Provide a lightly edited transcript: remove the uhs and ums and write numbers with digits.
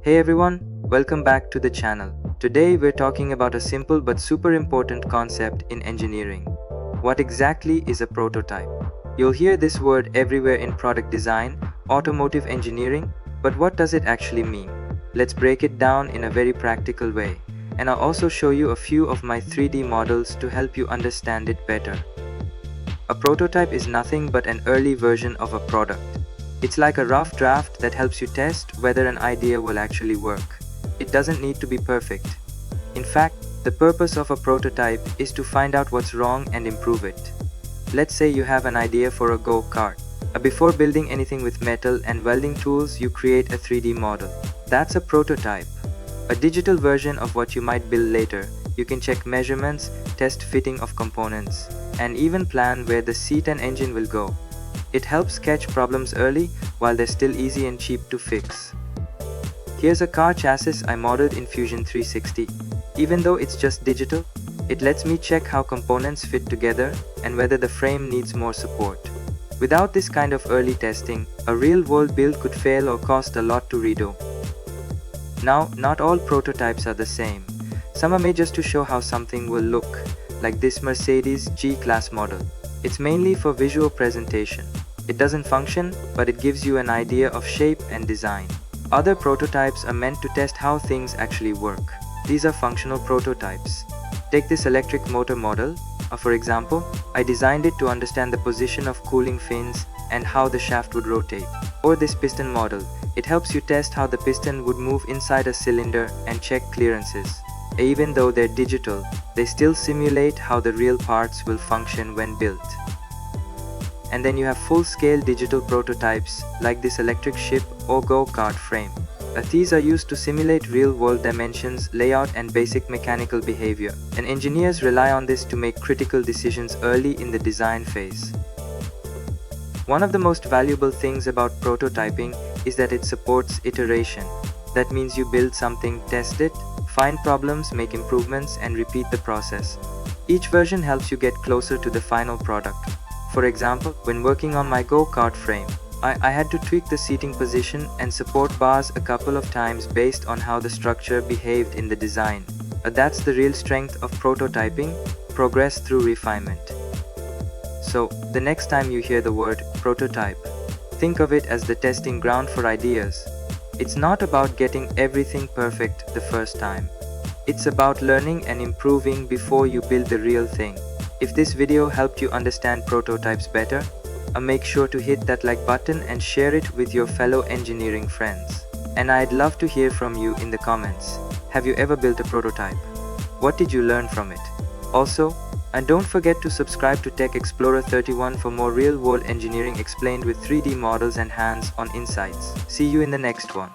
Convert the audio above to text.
Hey everyone, welcome back to the channel. Today we're talking about a simple but super important concept in engineering. What exactly is a prototype? You'll hear this word everywhere in product design, automotive engineering, but what does it actually mean? Let's break it down in a very practical way, and I'll also show you a few of my 3D models to help you understand it better. A prototype is nothing but an early version of a product. It's like a rough draft that helps you test whether an idea will actually work. It doesn't need to be perfect. In fact, the purpose of a prototype is to find out what's wrong and improve it. Let's say you have an idea for a go-kart. Before building anything with metal and welding tools, you create a 3D model. That's a prototype. A digital version of what you might build later. You can check measurements, test fitting of components, and even plan where the seat and engine will go. It helps catch problems early while they're still easy and cheap to fix. Here's a car chassis I modeled in Fusion 360. Even though it's just digital, it lets me check how components fit together and whether the frame needs more support. Without this kind of early testing, a real-world build could fail or cost a lot to redo. Now, not all prototypes are the same. Some are made just to show how something will look, like this Mercedes G-Class model. It's mainly for visual presentation. It doesn't function, but it gives you an idea of shape and design. Other prototypes are meant to test how things actually work. These are functional prototypes. Take this electric motor model. For example, I designed it to understand the position of cooling fins and how the shaft would rotate. Or this piston model. It helps you test how the piston would move inside a cylinder and check clearances. Even though they're digital, they still simulate how the real parts will function when built. And then you have full-scale digital prototypes like this electric ship or go-kart frame. These are used to simulate real-world dimensions, layout, and basic mechanical behavior. And engineers rely on this to make critical decisions early in the design phase. One of the most valuable things about prototyping is that it supports iteration. That means you build something, test it, find problems, make improvements, and repeat the process. Each version helps you get closer to the final product. For example, when working on my go-kart frame, I had to tweak the seating position and support bars a couple of times based on how the structure behaved in the design. That's the real strength of prototyping, progress through refinement. So, the next time you hear the word prototype, think of it as the testing ground for ideas. It's not about getting everything perfect the first time. It's about learning and improving before you build the real thing. If this video helped you understand prototypes better, make sure to hit that like button and share it with your fellow engineering friends. And I'd love to hear from you in the comments. Have you ever built a prototype? What did you learn from it? Also, and don't forget to subscribe to Tech Explorer 31 for more real-world engineering explained with 3D models and hands-on insights. See you in the next one.